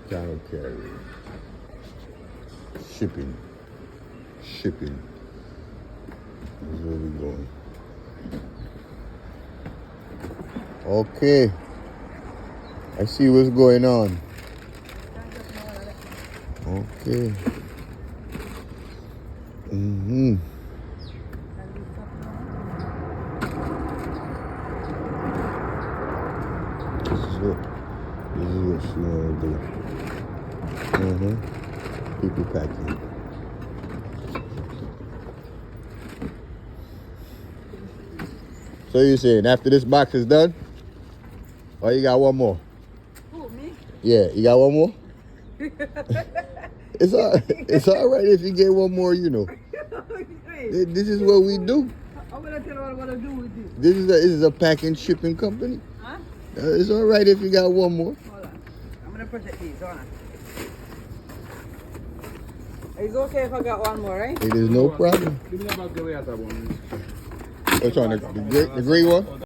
Channel carrier. Shipping. Shipping. This is where we're going. Okay. I see what's going on. Okay. Mm-hmm. This is what she wanna do. Mm-hmm. People packing. So you're saying after this box is done? Or you got one more? Who, me? Yeah, you got one more? It's all right if you get one more, you know. This is what we do. I'm gonna tell you what I'm gonna do with this. This is a packing shipping company. Huh? It's all right if you got one more. Hold on. I'm gonna protect these. Hold on. It's okay if I got one more, right? It is no problem. Give me about the way out that one. What's on the green one?